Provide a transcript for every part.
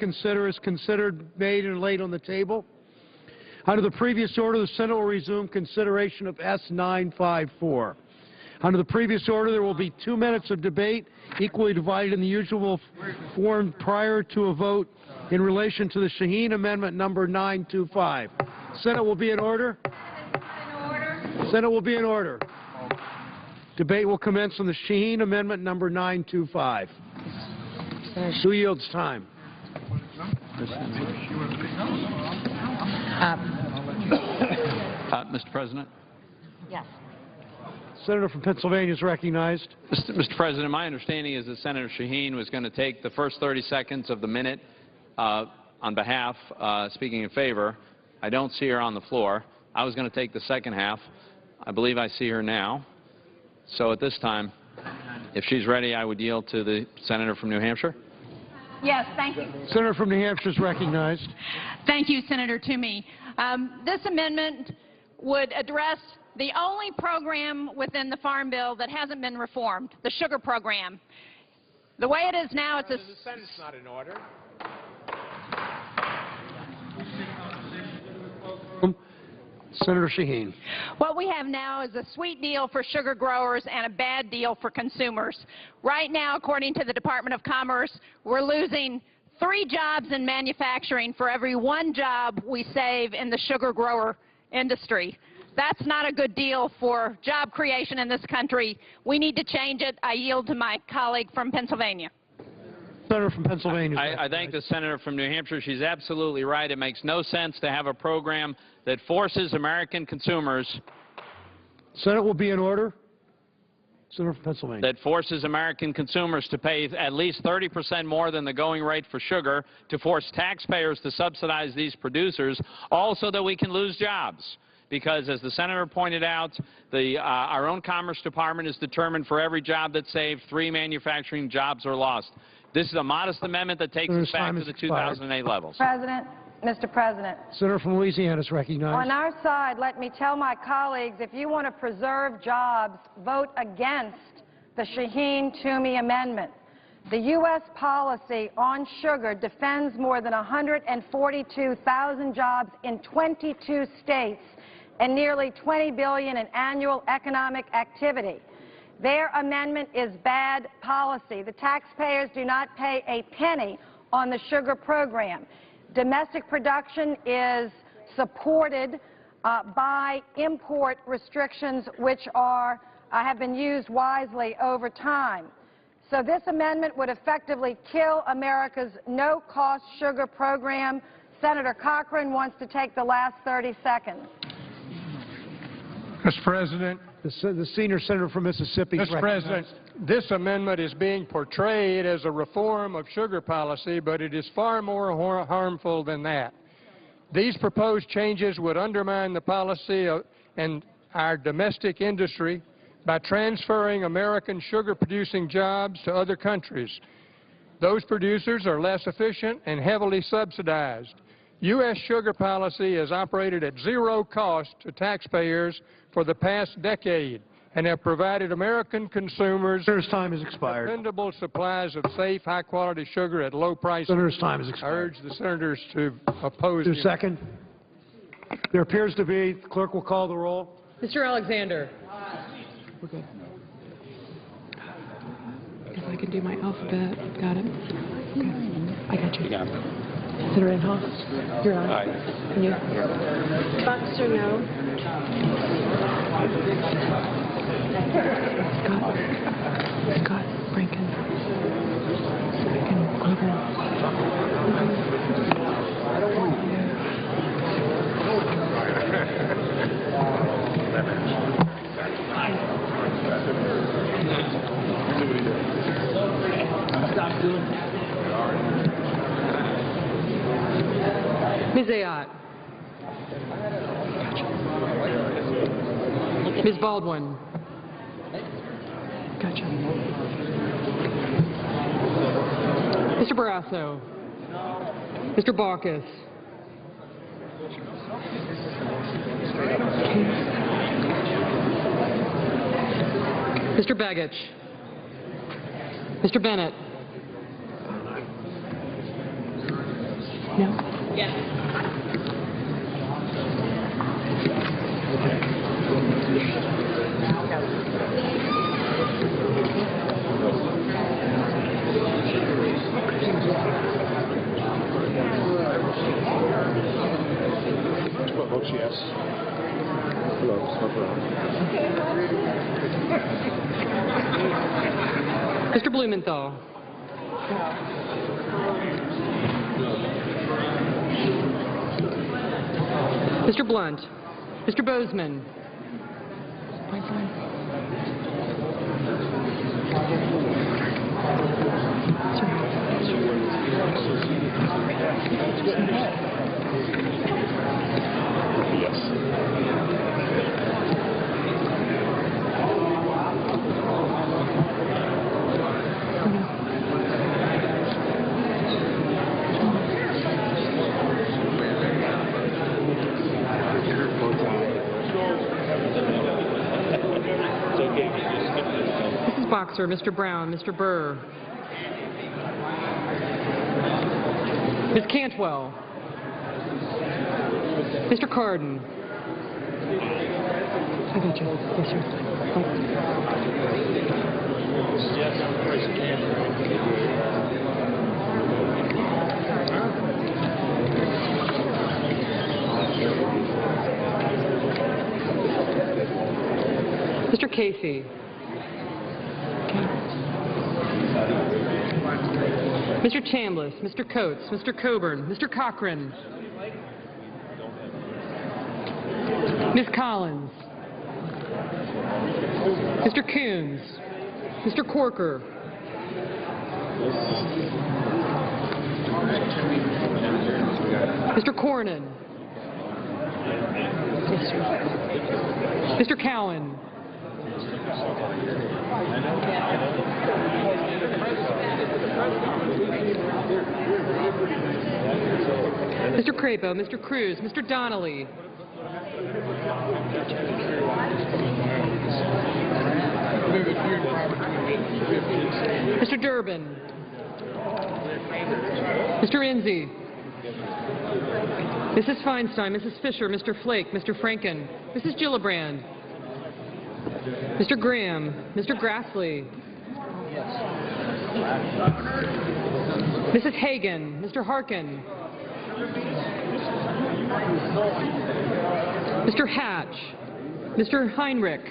consider is considered, made, and laid on the table. Under the previous order, the Senate will resume consideration of S-954. Under the previous order, there will be 2 minutes of debate, equally divided in the usual form prior to a vote in relation to the Shaheen Amendment number 925. Senate will be in order. Senate will be in order. Debate will commence on the Shaheen Amendment number 925. Who yields time? Mr. President. Yes. Senator from Pennsylvania is recognized. Mr. President, my understanding is that Senator Shaheen was going to take the first 30 seconds of the minute on behalf, speaking in favor. I don't see her on the floor. I was going to take the second half. I believe I see her now. So at this time, if she's ready, I would yield to the Senator from New Hampshire. Yes, thank you. Senator from New Hampshire is recognized. Thank you, Senator Toomey. This amendment would address the only program within the Farm Bill that hasn't been reformed, the sugar program. The way it is now, it's a... The Senate's not in order. Senator Shaheen. What we have now is a sweet deal for sugar growers and a bad deal for consumers. Right now, according to the Department of Commerce, we're losing 3 jobs in manufacturing for every 1 job we save in the sugar grower industry. That's not a good deal for job creation in this country. We need to change it. I yield to my colleague from Pennsylvania. Senator from Pennsylvania. I thank the Senator from New Hampshire. She's absolutely right. It makes no sense to have a program that forces American consumers. Senate will be in order. Senator from Pennsylvania. That forces American consumers to pay at least 30% more than the going rate for sugar, to force taxpayers to subsidize these producers, all so that we can lose jobs. Because, as the Senator pointed out, our own Commerce Department is determined for every job that's saved, 3 manufacturing jobs are lost. This is a modest amendment that takes us back to the 2008 levels. Mr. President. Senator from Louisiana is recognized. On our side, let me tell my colleagues, if you want to preserve jobs, vote against the Shaheen-Toomey Amendment. The U.S. policy on sugar defends more than 142,000 jobs in 22 states and nearly $20 billion in annual economic activity. Their amendment is bad policy. The taxpayers do not pay a penny on the sugar program. Domestic production is supported by import restrictions, which have been used wisely over time. So this amendment would effectively kill America's no-cost sugar program. Senator Cochran wants to take the last 30 seconds. Mr. President. The senior senator from Mississippi is recognized. Mr. President, this amendment is being portrayed as a reform of sugar policy, but it is far more harmful than that. These proposed changes would undermine the policy and our domestic industry by transferring American sugar-producing jobs to other countries. Those producers are less efficient and heavily subsidized. U.S. sugar policy has operated at zero cost to taxpayers for the past decade and have provided American consumers Senator's time has expired. Dependable supplies of safe, high-quality sugar at low prices. Senator's time has expired. I urge the senators to oppose. Second. There appears to be. The clerk will call the roll. Mr. Alexander. We're good. If I can do my alphabet. Got it. Okay. I got you. Yeah. Senator Inhofe, you're on. Aye. And you? Baxter, no. Scott, Rankin, Glover. Ms. Ayotte. Ms. Baldwin. Gotcha. Mr. Barrasso. Mr. Baucus. Mr. Begich. Mr. Bennett. No? What votes yes? Hello, Mr. Blumenthal. Mr. Blunt. Mr. Bozeman. Mrs. Boxer, Mr. Brown, Mr. Burr. Ms. Cantwell. Mr. Cardin. I got you. Yes, sir. Mr. Casey. Mr. Chambliss, Mr. Coates, Mr. Coburn, Mr. Cochran, Ms. Collins, Mr. Coons, Mr. Corker, Mr. Cornyn, yes, sir. Mr. Cowan, Mr. Crapo, Mr. Cruz, Mr. Donnelly, Mr. Durbin, Mr. Enzi, Mrs. Feinstein, Mrs. Fisher, Mr. Flake, Mr. Franken, Mrs. Gillibrand, Mr. Graham, Mr. Grassley, Mrs. Hagan, Mr. Harkin, Mr. Hatch, Mr. Heinrich,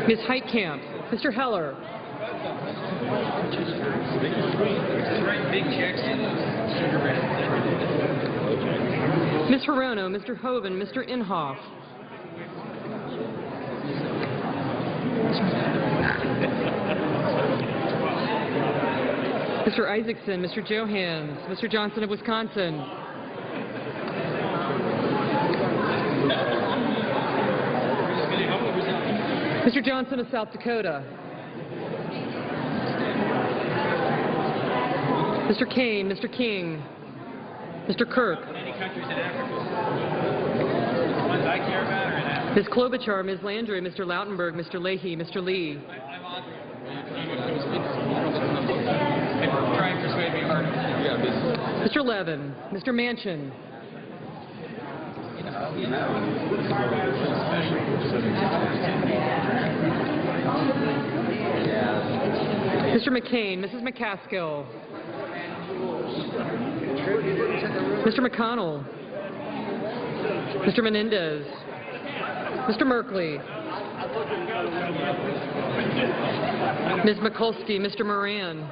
Ms. Heitkamp, Mr. Heller, Ms. Hirono, Mr. Hoven, Mr. Inhofe, Mr. Isaacson, Mr. Johans, Mr. Johnson of Wisconsin, Mr. Johnson of South Dakota, Mr. Kane, Mr. King, Mr. Kirk, Ms. Klobuchar, Ms. Landry, Mr. Lautenberg, Mr. Leahy, Mr. Lee, Mr. Levin, Mr. Manchin, Mr. McCain, Mrs. McCaskill, Mr. McConnell, Mr. Menendez, Mr. Merkley, Ms. Mikulski, Mr. Moran,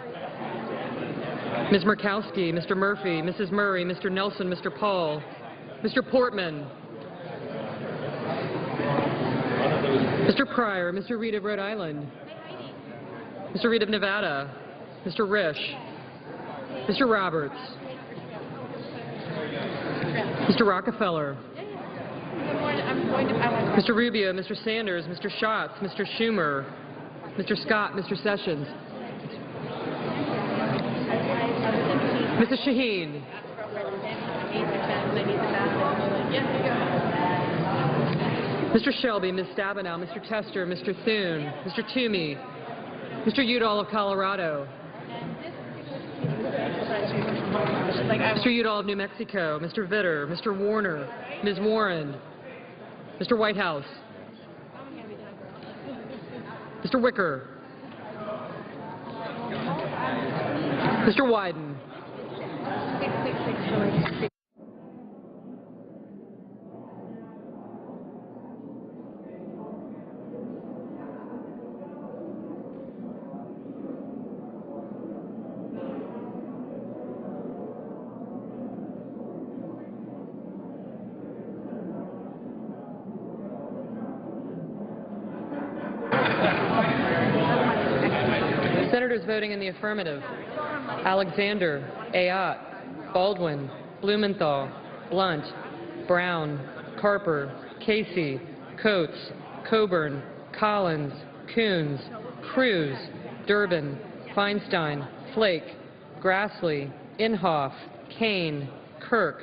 Ms. Murkowski, Mr. Murphy, Mrs. Murray, Mr. Nelson, Mr. Paul, Mr. Portman, Mr. Pryor, Mr. Reed of Rhode Island, Mr. Reed of Nevada, Mr. Risch, Mr. Roberts, Mr. Rockefeller, Mr. Rubio, Mr. Sanders, Mr. Schatz, Mr. Schumer, Mr. Scott, Mr. Sessions, Mrs. Shaheen, Mr. Shelby, Ms. Stabenow, Mr. Tester, Mr. Thune, Mr. Toomey, Mr. Udall of Colorado, Mr. Udall of New Mexico, Mr. Vitter, Mr. Warner, Ms. Warren, Mr. Whitehouse, Mr. Wicker, Mr. Wyden. Senators voting in the affirmative: Alexander, Ayotte, Baldwin, Blumenthal, Blunt, Brown, Carper, Casey, Coates, Coburn, Collins, Coons, Cruz, Durbin, Feinstein, Flake, Grassley, Inhofe, Kane, Kirk,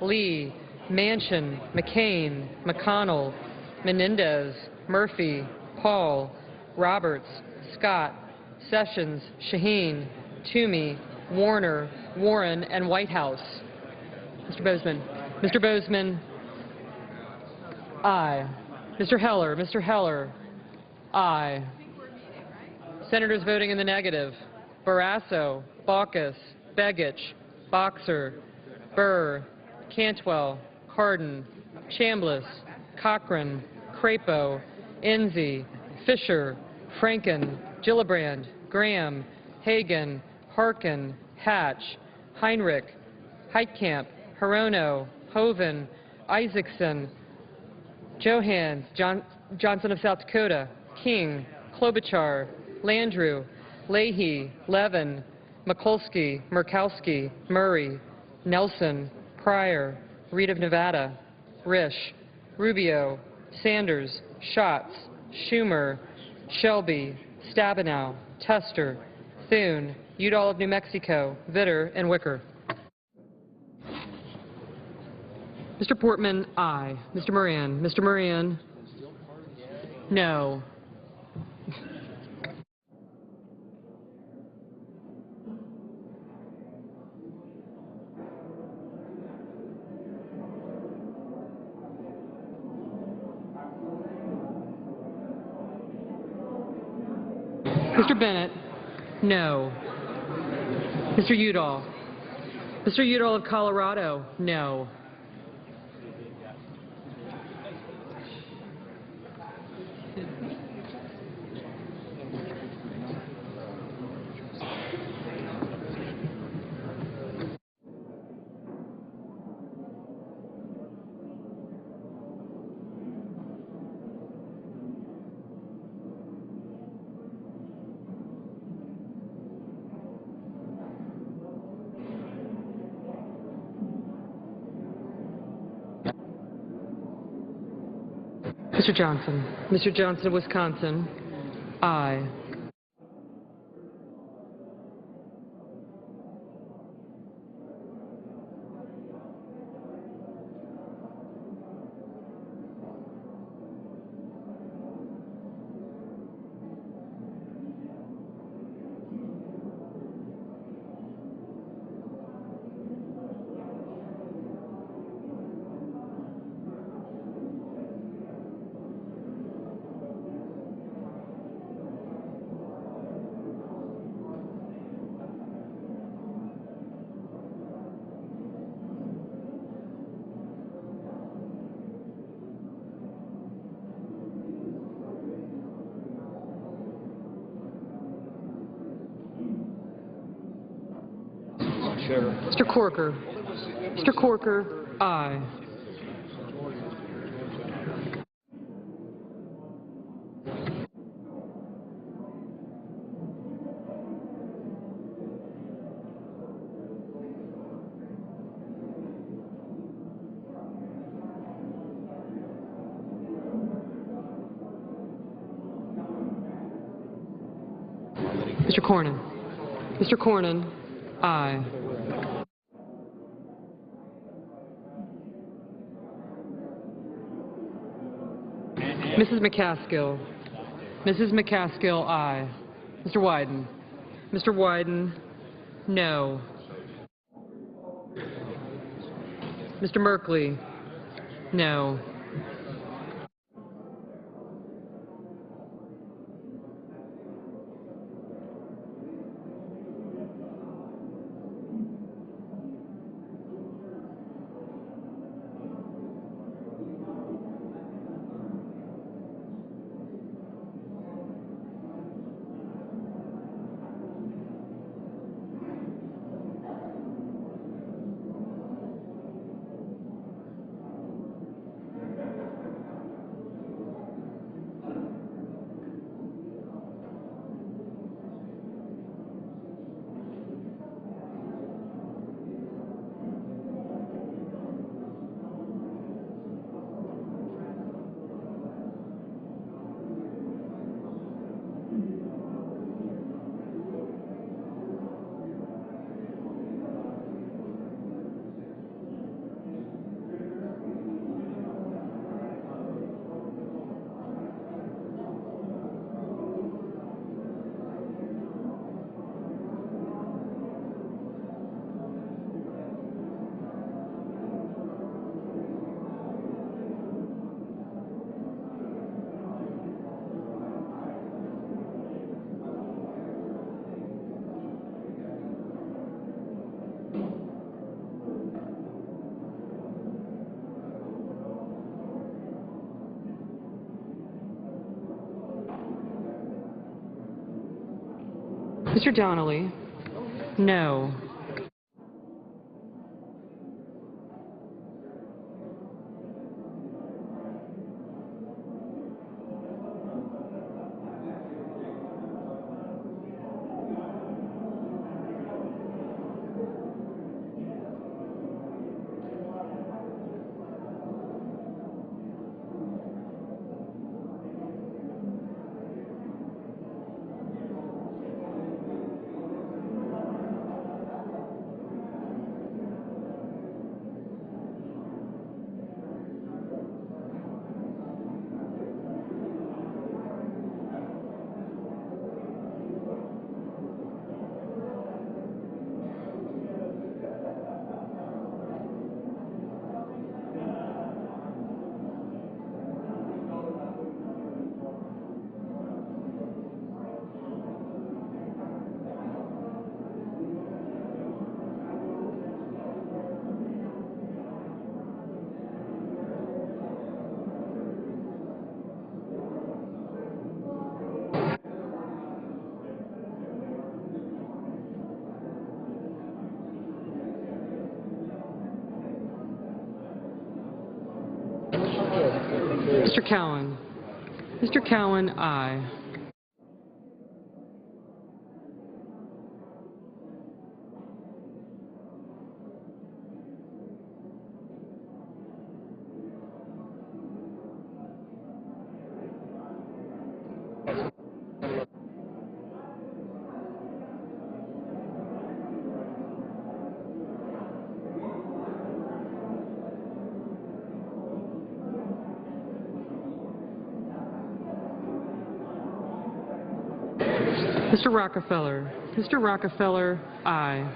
Lee, Manchin, McCain, McConnell, Menendez, Murphy, Paul, Roberts, Scott, Sessions, Shaheen, Toomey, Warner, Warren, and Whitehouse. Mr. Bozeman. Mr. Bozeman. Aye. Mr. Heller. Aye. Senators voting in the negative: Barrasso, Baucus, Begich, Boxer, Burr, Cantwell, Cardin, Chambliss, Cochran, Crapo, Enzi, Fisher, Franken, Gillibrand, Graham, Hagan, Harkin, Hatch, Heinrich, Heitkamp, Hirono, Hoven, Isaacson, Johans, Johnson of South Dakota, King, Klobuchar, Landrieu, Leahy, Levin, Mikulski, Murkowski, Murray, Nelson, Pryor, Reed of Nevada, Risch, Rubio, Sanders, Schatz, Schumer, Shelby, Stabenow, Tester, Thune, Udall of New Mexico, Vitter, and Wicker. Mr. Portman, aye. Mr. Moran. Mr. Moran, no. Mr. Bennett, no. Mr. Udall. Mr. Udall of Colorado, no. Mr. Johnson. Mr. Johnson of Wisconsin, aye. Mr. Corker. Mr. Corker, aye. Mr. Cornyn. Mr. Cornyn, aye. Mrs. McCaskill. Mrs. McCaskill, aye. Mr. Wyden. Mr. Wyden, no. Mr. Merkley? No. Mr. Donnelly? No. Mr. Cowan? Mr. Cowan, aye. Mr. Rockefeller? Mr. Rockefeller, aye.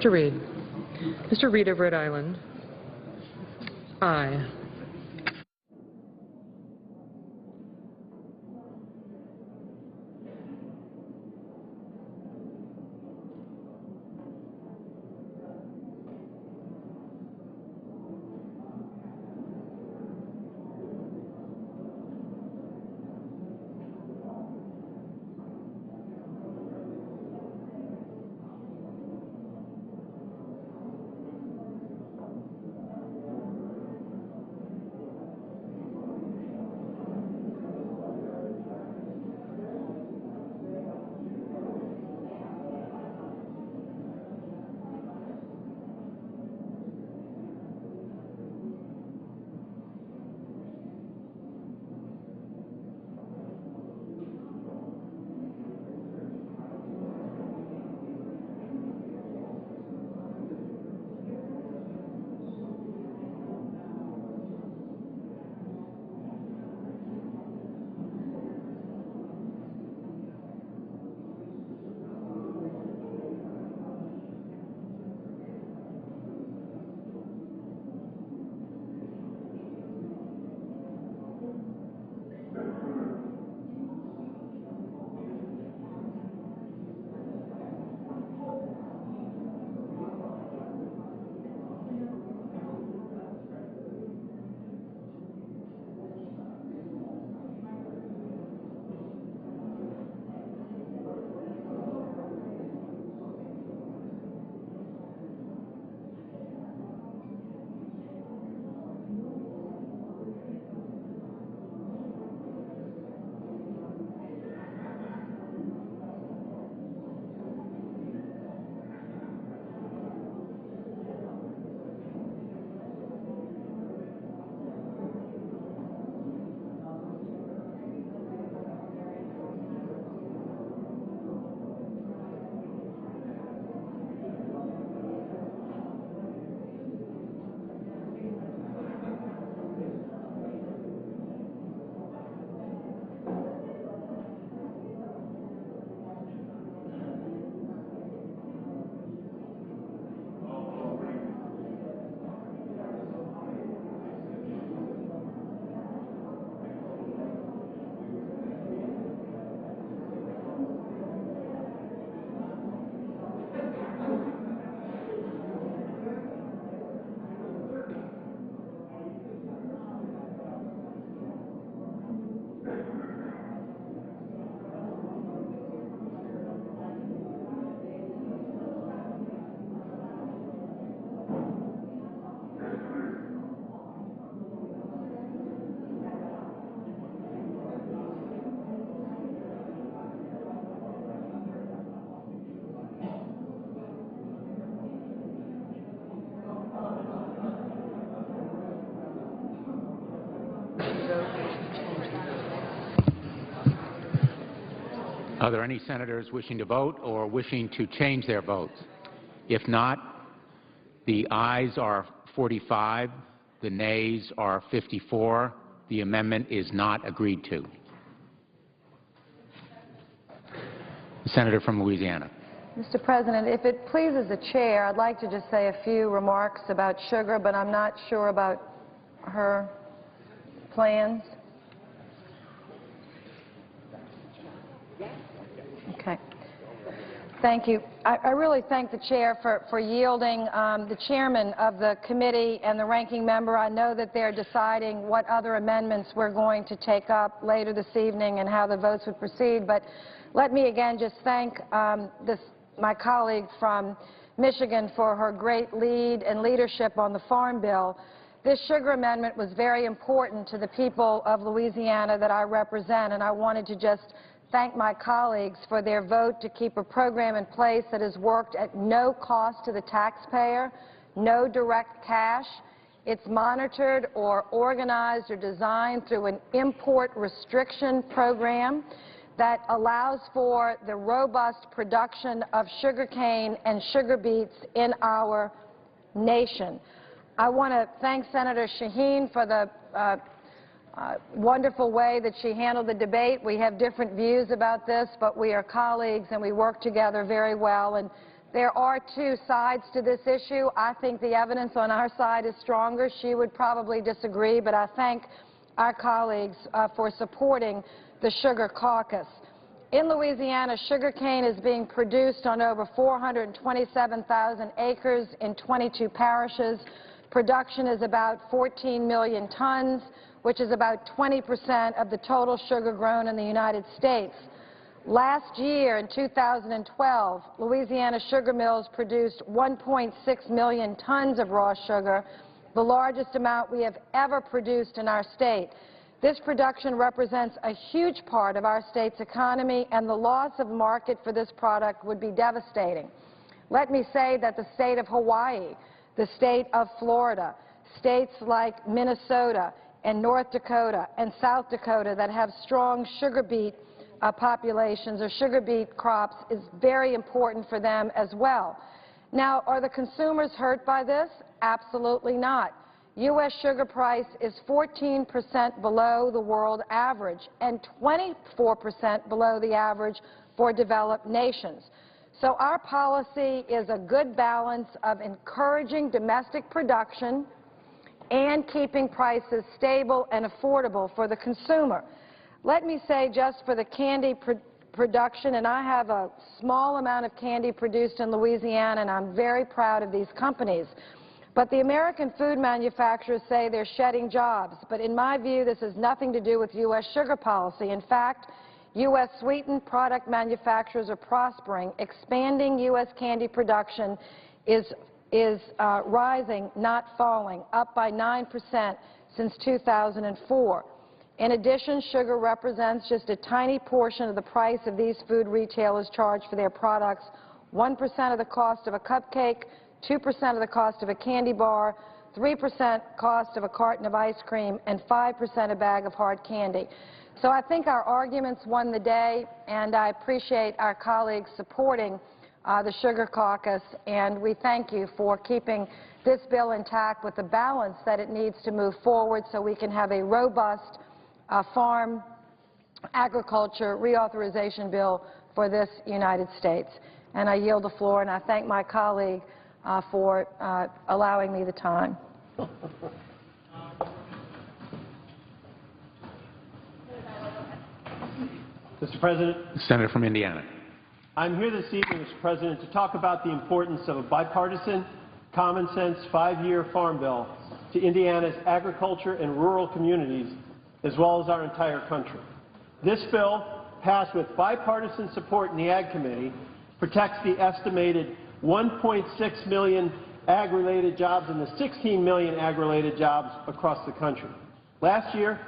Mr. Reed. Mr. Reed of Rhode Island. Aye. Are there any senators wishing to vote or wishing to change their votes? If not, the ayes are 45, the nays are 54. The amendment is not agreed to. The senator from Louisiana. Mr. President, if it pleases the chair, I'd like to just say a few remarks about sugar, but I'm not sure about her plans. Okay. Thank you. I really thank the chair for yielding. The chairman of the committee and the ranking member, I know that they're deciding what other amendments we're going to take up later this evening and how the votes would proceed. But let me again just thank my colleague from Michigan for her great lead and leadership on the Farm Bill. This sugar amendment was very important to the people of Louisiana that I represent, and I wanted to just thank my colleagues for their vote to keep a program in place that has worked at no cost to the taxpayer, no direct cash. It's monitored or organized or designed through an import restriction program that allows for the robust production of sugarcane and sugar beets in our nation. I want to thank Senator Shaheen for the wonderful way that she handled the debate. We have different views about this, but we are colleagues and we work together very well. And There are two sides to this issue. I think the evidence on our side is stronger. She would probably disagree, but I thank our colleagues for supporting the Sugar Caucus. In Louisiana, sugar cane is being produced on over 427,000 acres in 22 parishes. Production is about 14 million tons, which is about 20% of the total sugar grown in the United States. Last year, in 2012, Louisiana sugar mills produced 1.6 million tons of raw sugar, the largest amount we have ever produced in our state. This production represents a huge part of our state's economy, and the loss of market for this product would be devastating. Let me say that the state of Hawaii, the state of Florida, states like Minnesota and North Dakota and South Dakota that have strong sugar beet populations or sugar beet crops is very important for them as well. Now, are the consumers hurt by this? Absolutely not. U.S. sugar price is 14% below the world average and 24% below the average for developed nations. So our policy is a good balance of encouraging domestic production and keeping prices stable and affordable for the consumer. Let me say, just for the candy production, and I have a small amount of candy produced in Louisiana, and I'm very proud of these companies. But the American food manufacturers say they're shedding jobs. But in my view, this has nothing to do with U.S. sugar policy. In fact, U.S. sweetened product manufacturers are prospering. Expanding U.S. candy production is rising, not falling, up by 9% since 2004. In addition, sugar represents just a tiny portion of the price of these food retailers charge for their products, 1% of the cost of a cupcake, 2% of the cost of a candy bar, 3% cost of a carton of ice cream, and 5% a bag of hard candy. So I think our arguments won the day, and I appreciate our colleagues supporting the Sugar Caucus, and we thank you for keeping this bill intact with the balance that it needs to move forward so we can have a robust farm agriculture reauthorization bill for this United States. And I yield the floor, and I thank my colleague for allowing me the time. Mr. President. The Senator from Indiana. I'm here this evening, Mr. President, to talk about the importance of a bipartisan, common-sense, 5-year farm bill to Indiana's agriculture and rural communities, as well as our entire country. This bill, passed with bipartisan support in the Ag Committee, protects the estimated 1.6 million ag-related jobs and the 16 million ag-related jobs across the country. Last year,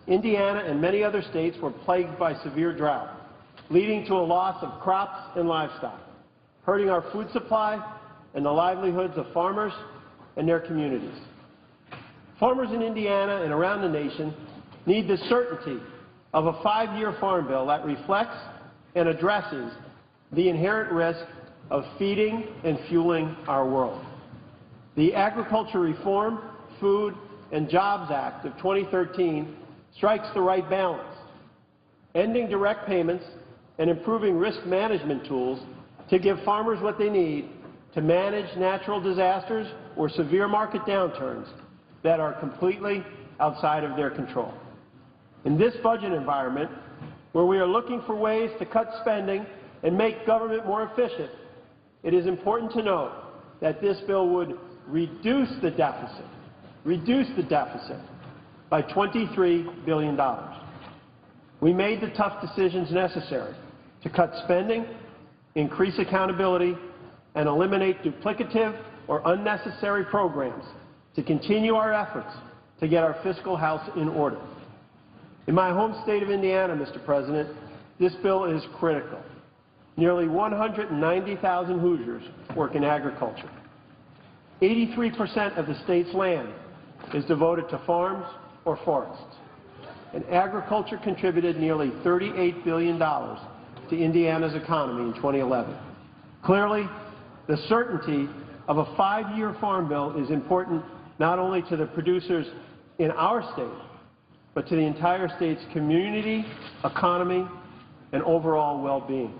Indiana and many other states were plagued by severe drought, leading to a loss of crops and livestock, hurting our food supply and the livelihoods of farmers and their communities. Farmers in Indiana and around the nation need the certainty of a 5-year farm bill that reflects and addresses the inherent risk of feeding and fueling our world. The Agriculture Reform, Food, and Jobs Act of 2013 strikes the right balance, ending direct payments and improving risk management tools to give farmers what they need to manage natural disasters or severe market downturns that are completely outside of their control. In this budget environment, where we are looking for ways to cut spending and make government more efficient, it is important to note that this bill would reduce the deficit by $23 billion. We made the tough decisions necessary to cut spending, increase accountability, and eliminate duplicative or unnecessary programs to continue our efforts to get our fiscal house in order. In my home state of Indiana, Mr. President, this bill is critical. Nearly 190,000 Hoosiers work in agriculture. 83% of the state's land is devoted to farms or forests. And agriculture contributed nearly $38 billion to Indiana's economy in 2011. Clearly, the certainty of a 5-year farm bill is important not only to the producers in our state, but to the entire state's community, economy, and overall well-being.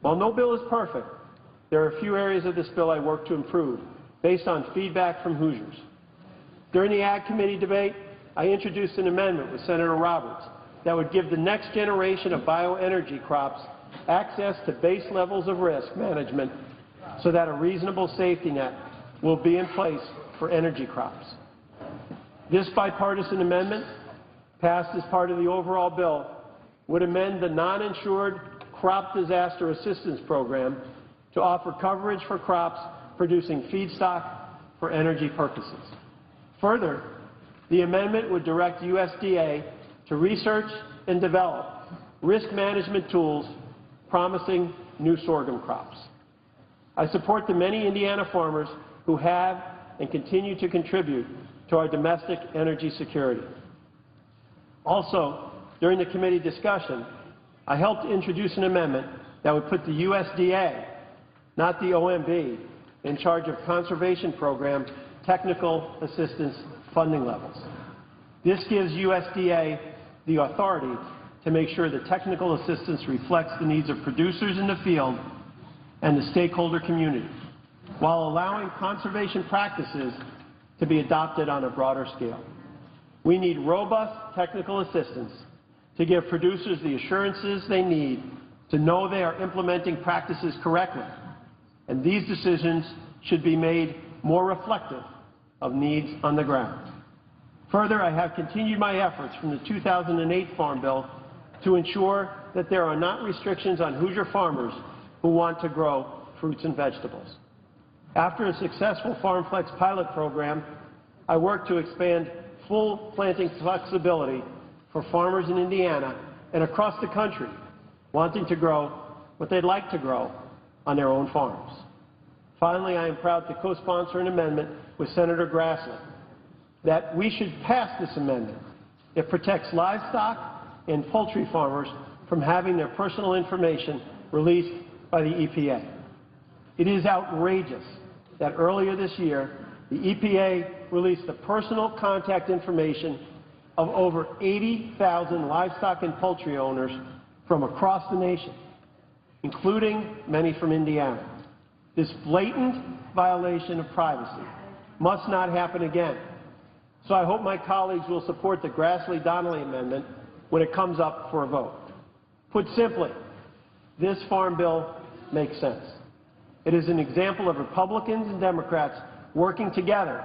While no bill is perfect, there are a few areas of this bill I work to improve, based on feedback from Hoosiers. During the Ag Committee debate, I introduced an amendment with Senator Roberts that would give the next generation of bioenergy crops access to base levels of risk management so that a reasonable safety net will be in place for energy crops. This bipartisan amendment, passed as part of the overall bill, would amend the non-insured crop disaster assistance program to offer coverage for crops producing feedstock for energy purposes. Further, the amendment would direct USDA to research and develop risk management tools promising new sorghum crops. I support the many Indiana farmers who have and continue to contribute to our domestic energy security. Also, during the committee discussion, I helped introduce an amendment that would put the USDA, not the OMB, in charge of conservation program technical assistance funding levels. This gives USDA the authority to make sure that technical assistance reflects the needs of producers in the field and the stakeholder community, while allowing conservation practices to be adopted on a broader scale. We need robust technical assistance to give producers the assurances they need to know they are implementing practices correctly, and these decisions should be made more reflective of needs on the ground. Further, I have continued my efforts from the 2008 Farm Bill to ensure that there are not restrictions on Hoosier farmers who want to grow fruits and vegetables. After a successful FarmFlex pilot program, I worked to expand full planting flexibility for farmers in Indiana and across the country wanting to grow what they'd like to grow on their own farms. Finally, I am proud to co-sponsor an amendment with Senator Grassley that we should pass this amendment. It protects livestock and poultry farmers from having their personal information released by the EPA. It is outrageous that earlier this year, the EPA released the personal contact information of over 80,000 livestock and poultry owners from across the nation, including many from Indiana. This blatant violation of privacy must not happen again. So I hope my colleagues will support the Grassley-Donnelly amendment when it comes up for a vote. Put simply, this farm bill makes sense. It is an example of Republicans and Democrats working together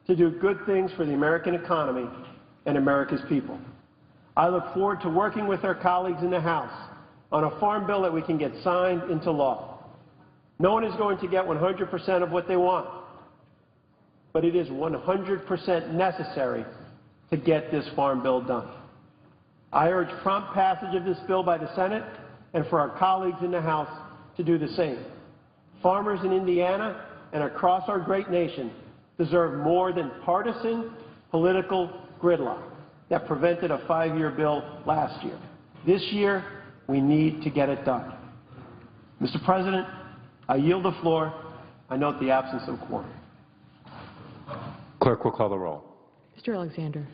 to do good things for the American economy and America's people. I look forward to working with our colleagues in the House on a farm bill that we can get signed into law. No one is going to get 100% of what they want, but it is 100% necessary to get this farm bill done. I urge prompt passage of this bill by the Senate and for our colleagues in the House to do the same. Farmers in Indiana and across our great nation deserve more than partisan political gridlock that prevented a 5-year bill last year. This year, we need to get it done. Mr. President, I yield the floor. I note the absence of quorum. Clerk will call the roll. Mr. Alexander.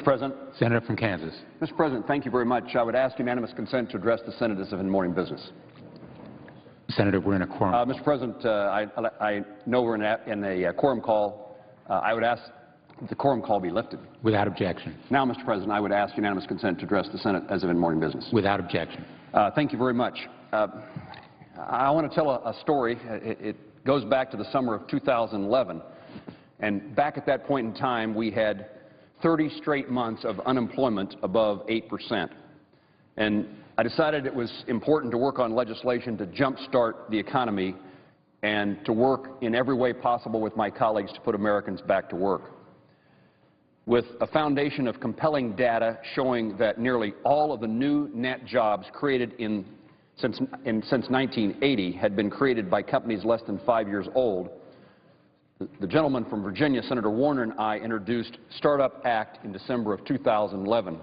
Mr. President. Senator from Kansas. Mr. President, thank you very much. I would ask unanimous consent to address the Senate as if in morning business. Senator, we're in a quorum. Mr. President, I know we're in a quorum call. I would ask that the quorum call be lifted. Without objection. Now, Mr. President, I would ask unanimous consent to address the Senate as if in morning business. Without objection. Thank you very much. I want to tell a story. It goes back to the summer of 2011. And back at that point in time, we had 30 straight months of unemployment above 8%. And I decided it was important to work on legislation to jumpstart the economy and to work in every way possible with my colleagues to put Americans back to work. With a foundation of compelling data showing that nearly all of the new net jobs created since 1980 had been created by companies less than 5 years old, the gentleman from Virginia, Senator Warner, and I introduced Startup Act in December of 2011.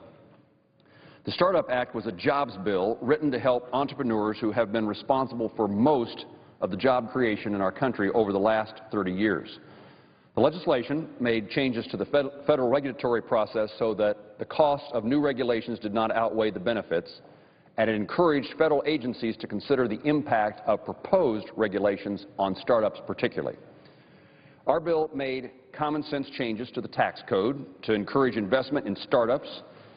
The Startup Act was a jobs bill written to help entrepreneurs who have been responsible for most of the job creation in our country over the last 30 years. The legislation made changes to the federal regulatory process so that the cost of new regulations did not outweigh the benefits, and it encouraged federal agencies to consider the impact of proposed regulations on startups particularly. Our bill made common sense changes to the tax code to encourage investment in startups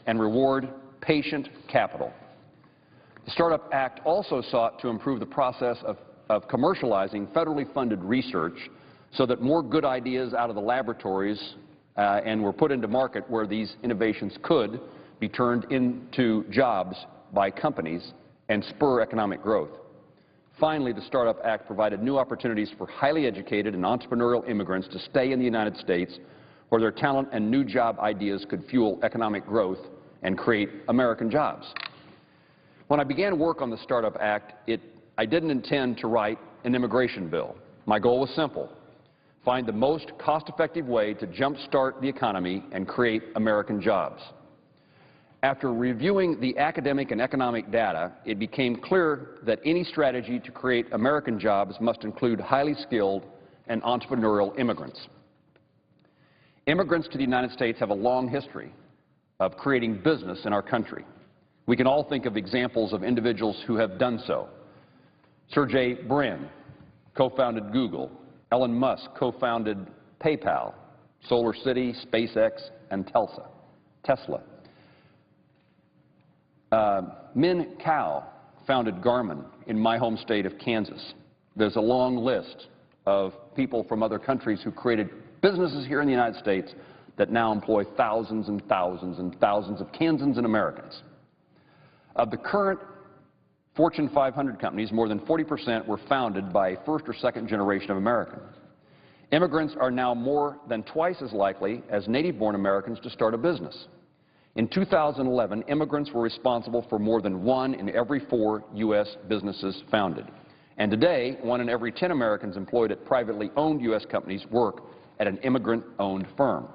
and reward patient capital. The Startup Act also sought to improve the process of commercializing federally funded research so that more good ideas out of the laboratories and were put into market where these innovations could be turned into jobs by companies and spur economic growth. Finally, the Startup Act provided new opportunities for highly educated and entrepreneurial immigrants to stay in the United States where their talent and new job ideas could fuel economic growth and create American jobs. When I began work on the Startup Act, I didn't intend to write an immigration bill. My goal was simple: find the most cost-effective way to jumpstart the economy and create American jobs. After reviewing the academic and economic data, it became clear that any strategy to create American jobs must include highly skilled and entrepreneurial immigrants. Immigrants to the United States have a long history of creating business in our country. We can all think of examples of individuals who have done so. Sergey Brin co-founded Google. Elon Musk co-founded PayPal, Solar City, SpaceX, and Tesla. Min Kao founded Garmin in my home state of Kansas. There's a long list of people from other countries who created businesses here in the United States that now employ thousands and thousands and thousands of Kansans and Americans. Of the current Fortune 500 companies, more than 40% were founded by first or second generation of Americans. Immigrants are now more than twice as likely as native-born Americans to start a business. In 2011, immigrants were responsible for more than 1 in every 4 U.S. businesses founded. And today, 1 in every 10 Americans employed at privately owned U.S. companies work at an immigrant-owned firm.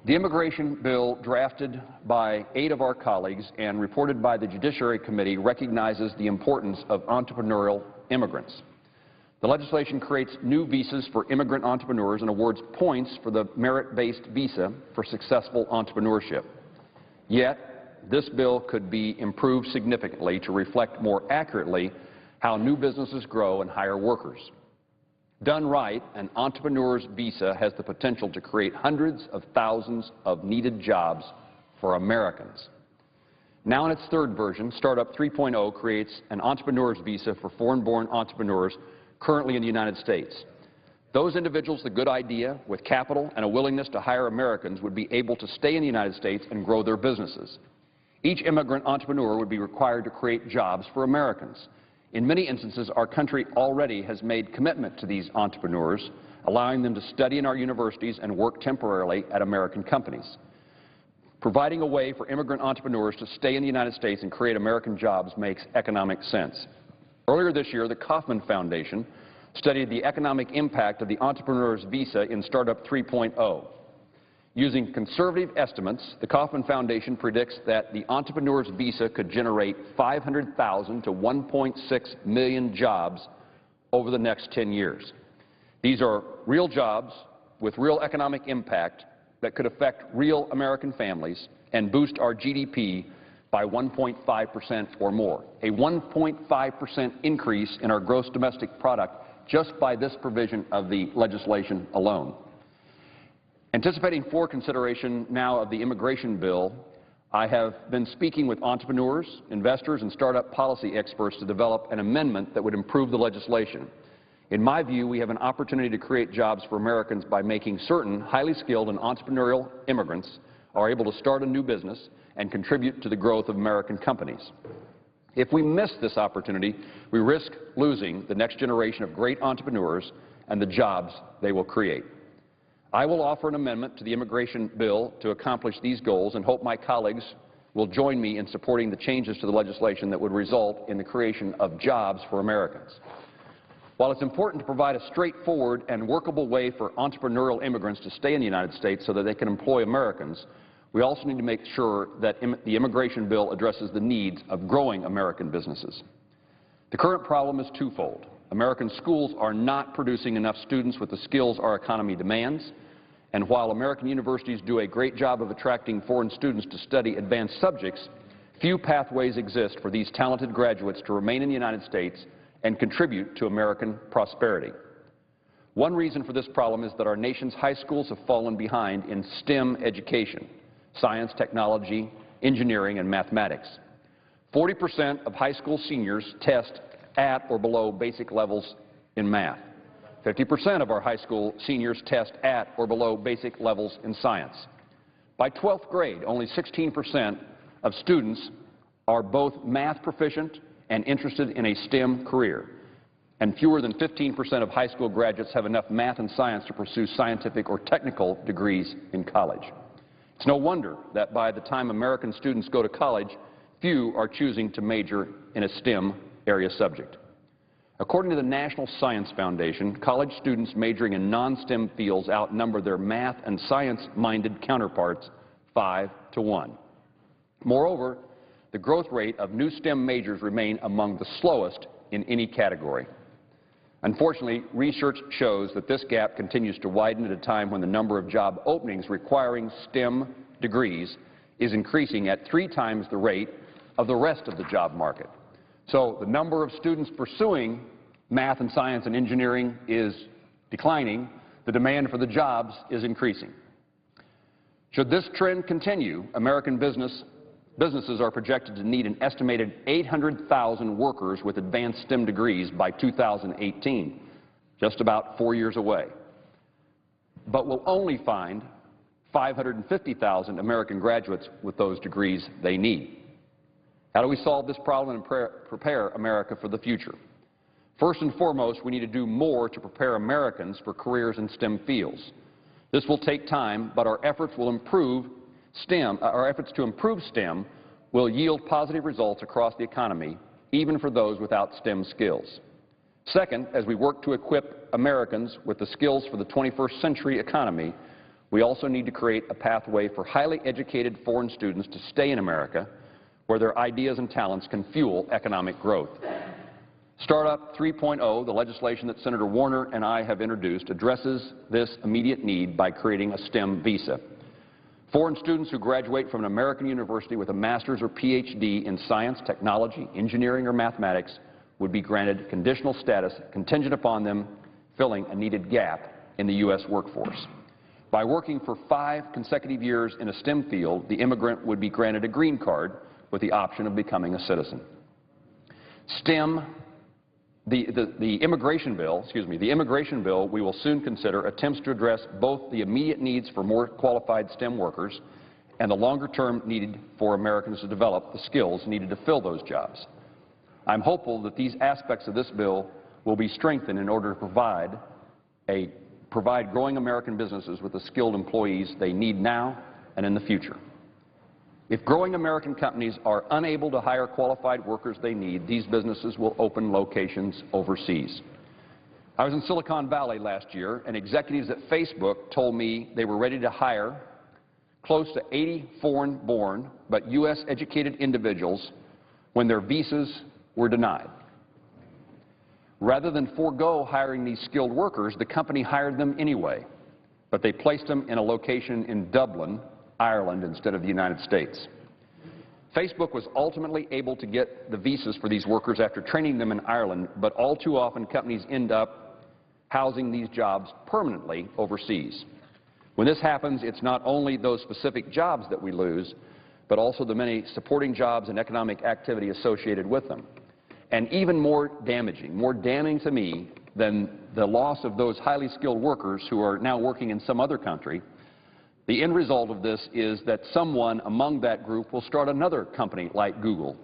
The immigration bill drafted by 8 of our colleagues and reported by the Judiciary Committee recognizes the importance of entrepreneurial immigrants. The legislation creates new visas for immigrant entrepreneurs and awards points for the merit-based visa for successful entrepreneurship. Yet, this bill could be improved significantly to reflect more accurately how new businesses grow and hire workers. Done right, an entrepreneur's visa has the potential to create hundreds of thousands of needed jobs for Americans. Now in its 3rd version, Startup 3.0 creates an entrepreneur's visa for foreign-born entrepreneurs currently in the United States. Those individuals with a good idea, with capital and a willingness to hire Americans would be able to stay in the United States and grow their businesses. Each immigrant entrepreneur would be required to create jobs for Americans. In many instances, our country already has made commitment to these entrepreneurs, allowing them to study in our universities and work temporarily at American companies. Providing a way for immigrant entrepreneurs to stay in the United States and create American jobs makes economic sense. Earlier this year, the Kauffman Foundation studied the economic impact of the entrepreneur's visa in Startup 3.0. Using conservative estimates, the Kauffman Foundation predicts that the entrepreneur's visa could generate 500,000 to 1.6 million jobs over the next 10 years. These are real jobs with real economic impact that could affect real American families and boost our GDP by 1.5% or more, a 1.5% increase in our gross domestic product just by this provision of the legislation alone. Anticipating floor consideration now of the immigration bill, I have been speaking with entrepreneurs, investors, and startup policy experts to develop an amendment that would improve the legislation. In my view, we have an opportunity to create jobs for Americans by making certain highly skilled and entrepreneurial immigrants are able to start a new business and contribute to the growth of American companies. If we miss this opportunity, we risk losing the next generation of great entrepreneurs and the jobs they will create. I will offer an amendment to the immigration bill to accomplish these goals and hope my colleagues will join me in supporting the changes to the legislation that would result in the creation of jobs for Americans. While it's important to provide a straightforward and workable way for entrepreneurial immigrants to stay in the United States so that they can employ Americans, we also need to make sure that the immigration bill addresses the needs of growing American businesses. The current problem is twofold. American schools are not producing enough students with the skills our economy demands, and while American universities do a great job of attracting foreign students to study advanced subjects, few pathways exist for these talented graduates to remain in the United States and contribute to American prosperity. One reason for this problem is that our nation's high schools have fallen behind in STEM education, science, technology, engineering, and mathematics. 40% of high school seniors test at or below basic levels in math. 50% of our high school seniors test at or below basic levels in science. By 12th grade, only 16% of students are both math proficient and interested in a STEM career, and fewer than 15% of high school graduates have enough math and science to pursue scientific or technical degrees in college. It's no wonder that by the time American students go to college, few are choosing to major in a STEM area subject. According to the National Science Foundation, college students majoring in non-STEM fields outnumber their math and science-minded counterparts 5 to 1. Moreover, the growth rate of new STEM majors remain among the slowest in any category. Unfortunately, research shows that this gap continues to widen at a time when the number of job openings requiring STEM degrees is increasing at 3 times the rate of the rest of the job market. So the number of students pursuing math and science and engineering is declining. The demand for the jobs is increasing. Should this trend continue, American businesses are projected to need an estimated 800,000 workers with advanced STEM degrees by 2018, just about 4 years away. But will only find 550,000 American graduates with those degrees they need. How do we solve this problem and prepare America for the future? First and foremost, we need to do more to prepare Americans for careers in STEM fields. This will take time, but our efforts to improve STEM will yield positive results across the economy, even for those without STEM skills. Second, as we work to equip Americans with the skills for the 21st century economy, we also need to create a pathway for highly educated foreign students to stay in America, where their ideas and talents can fuel economic growth. Startup 3.0, the legislation that Senator Warner and I have introduced, addresses this immediate need by creating a STEM visa. Foreign students who graduate from an American university with a master's or PhD in science, technology, engineering, or mathematics would be granted conditional status contingent upon them filling a needed gap in the U.S. workforce. By working for 5 consecutive years in a STEM field, the immigrant would be granted a green card with the option of becoming a citizen. The immigration bill we will soon consider attempts to address both the immediate needs for more qualified STEM workers and the longer-term need for Americans to develop the skills needed to fill those jobs. I'm hopeful that these aspects of this bill will be strengthened in order to provide growing American businesses with the skilled employees they need now and in the future. If growing American companies are unable to hire qualified workers they need, these businesses will open locations overseas. I was in Silicon Valley last year, and executives at Facebook told me they were ready to hire close to 80 foreign-born but U.S.-educated individuals when their visas were denied. Rather than forego hiring these skilled workers, the company hired them anyway. but they placed them in a location in Dublin, Ireland, instead of the United States. Facebook was ultimately able to get the visas for these workers after training them in Ireland, but all too often companies end up housing these jobs permanently overseas. When this happens, it's not only those specific jobs that we lose, but also the many supporting jobs and economic activity associated with them. And even more damning to me than the loss of those highly skilled workers who are now working in some other country, the end result of this is that someone among that group will start another company like Google,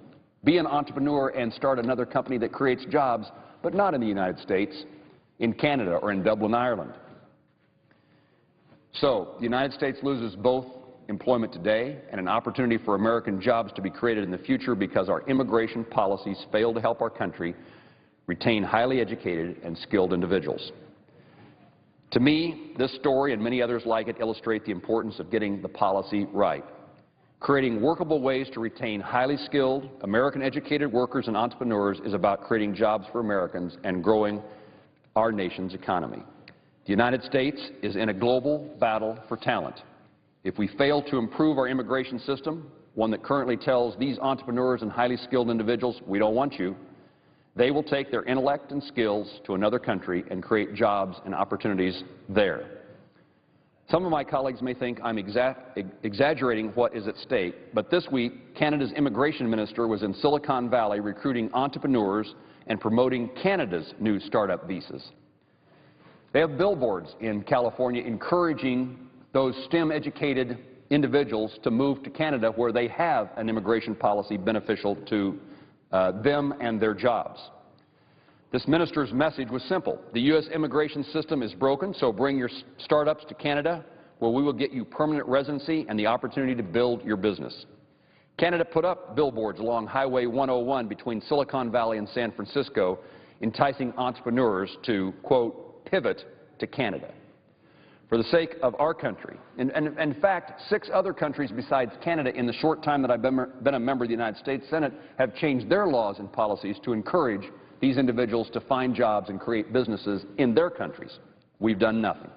be an entrepreneur and start another company that creates jobs, but not in the United States, in Canada or in Dublin, Ireland. So the United States loses both employment today and an opportunity for American jobs to be created in the future because our immigration policies fail to help our country retain highly educated and skilled individuals. To me, this story and many others like it illustrate the importance of getting the policy right. Creating workable ways to retain highly skilled, American-educated workers and entrepreneurs is about creating jobs for Americans and growing our nation's economy. The United States is in a global battle for talent. If we fail to improve our immigration system, one that currently tells these entrepreneurs and highly skilled individuals, we don't want you, they will take their intellect and skills to another country and create jobs and opportunities there. Some of my colleagues may think I'm exaggerating what is at stake, but this week, Canada's immigration minister was in Silicon Valley recruiting entrepreneurs and promoting Canada's new startup visas. They have billboards in California encouraging those STEM-educated individuals to move to Canada where they have an immigration policy beneficial to them and their jobs. This minister's message was simple. The U.S. immigration system is broken, so bring your startups to Canada where we will get you permanent residency and the opportunity to build your business. Canada put up billboards along Highway 101 between Silicon Valley and San Francisco, enticing entrepreneurs to, quote, pivot to Canada. For the sake of our country, and in fact, 6 other countries besides Canada in the short time that I've been a member of the United States Senate have changed their laws and policies to encourage these individuals to find jobs and create businesses in their countries. We've done nothing.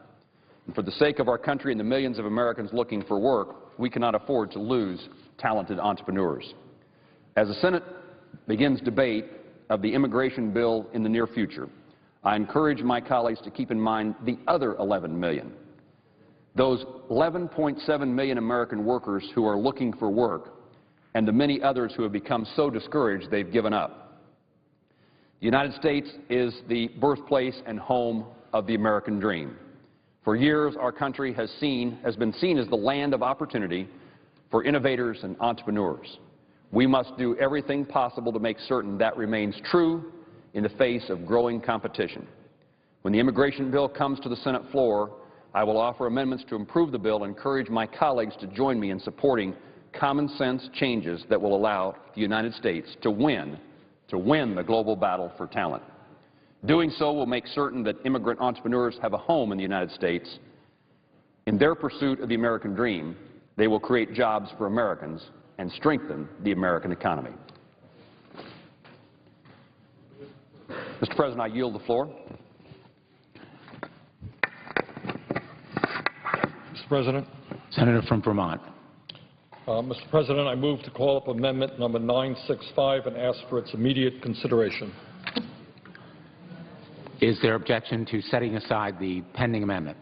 And for the sake of our country and the millions of Americans looking for work, we cannot afford to lose talented entrepreneurs. As the Senate begins debate of the immigration bill in the near future, I encourage my colleagues to keep in mind the other 11 million, those 11.7 million American workers who are looking for work, and the many others who have become so discouraged they've given up. The United States is the birthplace and home of the American dream. For years, our country has been seen as the land of opportunity for innovators and entrepreneurs. We must do everything possible to make certain that remains true in the face of growing competition. When the immigration bill comes to the Senate floor, I will offer amendments to improve the bill and encourage my colleagues to join me in supporting common sense changes that will allow the United States to win the global battle for talent. Doing so will make certain that immigrant entrepreneurs have a home in the United States. In their pursuit of the American dream, they will create jobs for Americans and strengthen the American economy. Mr. President, I yield the floor. Mr. President. Senator from Vermont. Mr. President, I move to call up amendment number 965 and ask for its immediate consideration. Is there objection to setting aside the pending amendment?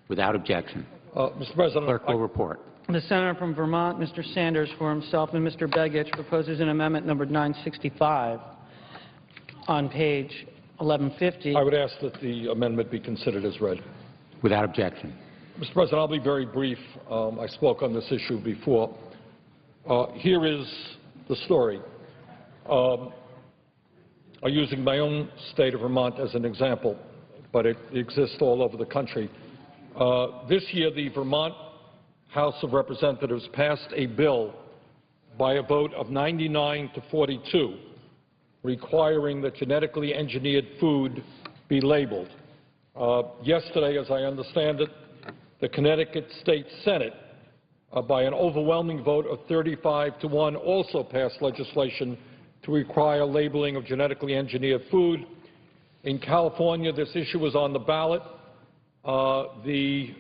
Without objection. Mr. President, Clerk will report. The senator from Vermont, Mr. Sanders, for himself, and Mr. Begich proposes an amendment number 965 on page 1150. I would ask that the amendment be considered as read. Without objection. Mr. President, I'll be very brief. I spoke on this issue before. Here is the story. I'm using my own state of Vermont as an example, but it exists all over the country. This year, the Vermont House of Representatives passed a bill by a vote of 99 to 42 requiring that genetically engineered food be labeled. Yesterday, as I understand it, the Connecticut State Senate, by an overwhelming vote of 35 to 1, also passed legislation to require labeling of genetically engineered food. In California, this issue was on the ballot. Monsanto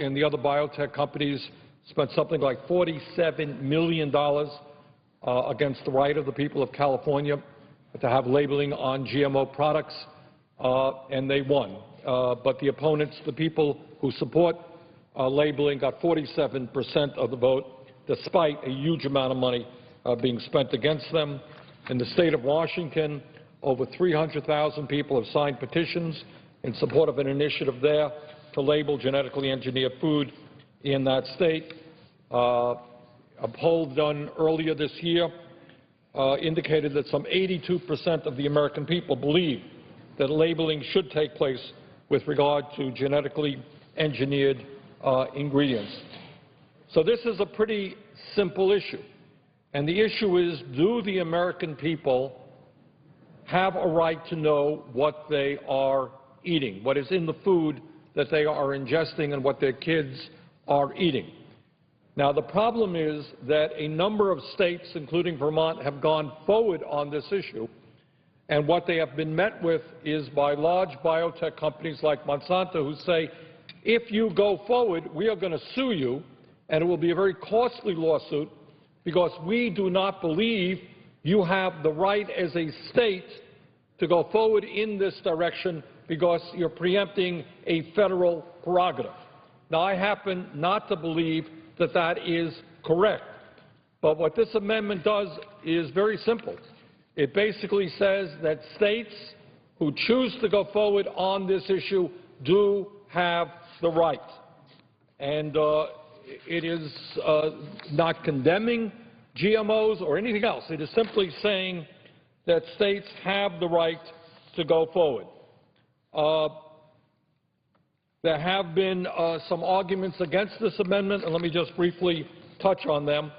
and the other biotech companies spent something like $47 million against the right of the people of California to have labeling on GMO products, and they won. But the opponents, the people who support labeling, got 47% of the vote, despite a huge amount of money being spent against them. In the state of Washington, over 300,000 people have signed petitions in support of an initiative there to label genetically engineered food in that state. A poll done earlier this year indicated that some 82% of the American people believe that labeling should take place with regard to genetically engineered ingredients. So this is a pretty simple issue. And the issue is, do the American people have a right to know what they are eating, what is in the food that they are ingesting and what their kids are eating? Now, the problem is that a number of states, including Vermont, have gone forward on this issue, and what they have been met with is by large biotech companies like Monsanto, who say, if you go forward, we are going to sue you, and it will be a very costly lawsuit, because we do not believe you have the right as a state to go forward in this direction because you're preempting a federal prerogative. Now, I happen not to believe that that is correct, but what this amendment does is very simple. It basically says that states who choose to go forward on this issue do have the right. And it is not condemning GMOs or anything else. It is simply saying that states have the right to go forward. There have been some arguments against this amendment, and let me just briefly touch on them.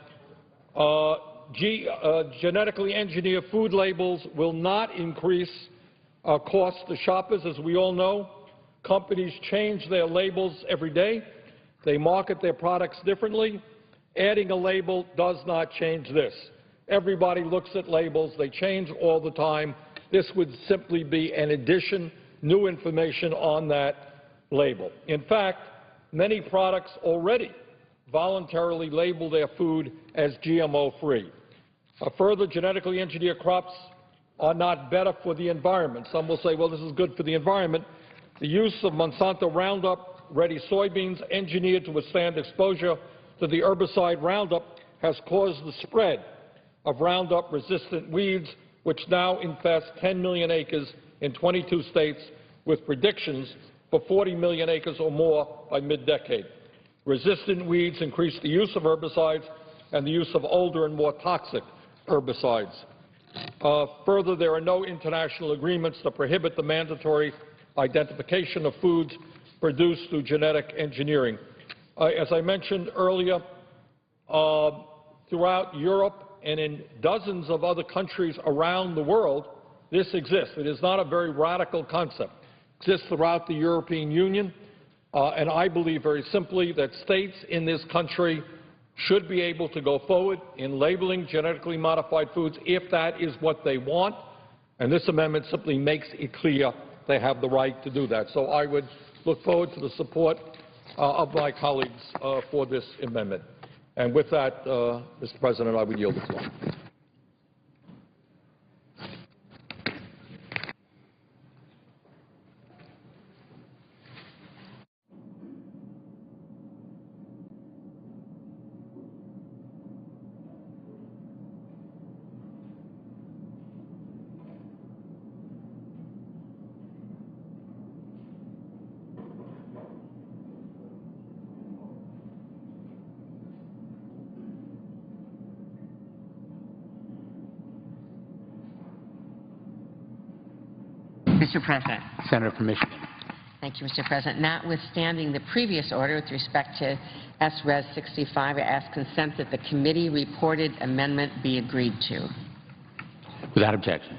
Genetically engineered food labels will not increase costs to shoppers. As we all know, companies change their labels every day. They market their products differently. Adding a label does not change this. Everybody looks at labels. They change all the time. This would simply be an addition, new information on that label. In fact, many products already voluntarily label their food as GMO-free. Further, genetically engineered crops are not better for the environment. Some will say, well, this is good for the environment. The use of Monsanto Roundup-ready soybeans engineered to withstand exposure to the herbicide Roundup has caused the spread of Roundup-resistant weeds, which now infest 10 million acres in 22 states, with predictions for 40 million acres or more by mid-decade. Resistant weeds increase the use of herbicides and the use of older and more toxic herbicides. Further, there are no international agreements that prohibit the mandatory identification of foods produced through genetic engineering. As I mentioned earlier, throughout Europe and in dozens of other countries around the world, this exists. It is not a very radical concept. It exists throughout the European Union, and I believe very simply that states in this country should be able to go forward in labeling genetically modified foods if that is what they want, and this amendment simply makes it clear they have the right to do that. So I would look forward to the support of my colleagues for this amendment. And with that, Mr. President, I would yield the floor. Mr. President. Senator from Michigan. Thank you, Mr. President. Notwithstanding the previous order with respect to S-Res 65, I ask consent that the committee-reported amendment be agreed to. Without objection.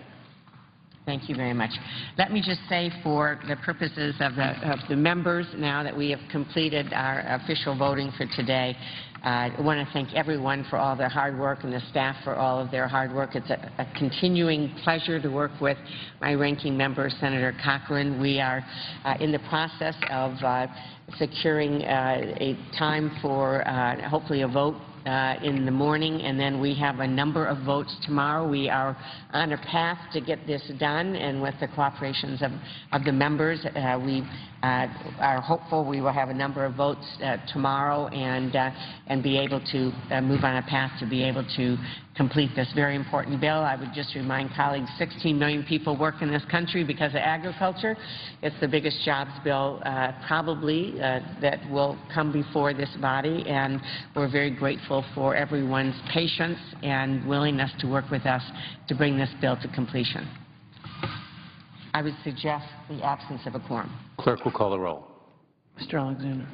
Thank you very much. Let me just say, for the purposes of the members, now that we have completed our official voting for today, I want to thank everyone for all their hard work and the staff for all of their hard work. It's a continuing pleasure to work with my ranking member, Senator Cochran. We are in the process of securing a time for hopefully a vote in the morning, and then we have a number of votes tomorrow. We are on a path to get this done, and with the cooperations of the members, we are hopeful we will have a number of votes tomorrow and be able to move on a path to be able to complete this very important bill. I would just remind colleagues, 16 million people work in this country because of agriculture. It's the biggest jobs bill probably that will come before this body, and we're very grateful for everyone's patience and willingness to work with us to bring this bill to completion. I would suggest the absence of a quorum. Clerk will call the roll. Mr. Alexander.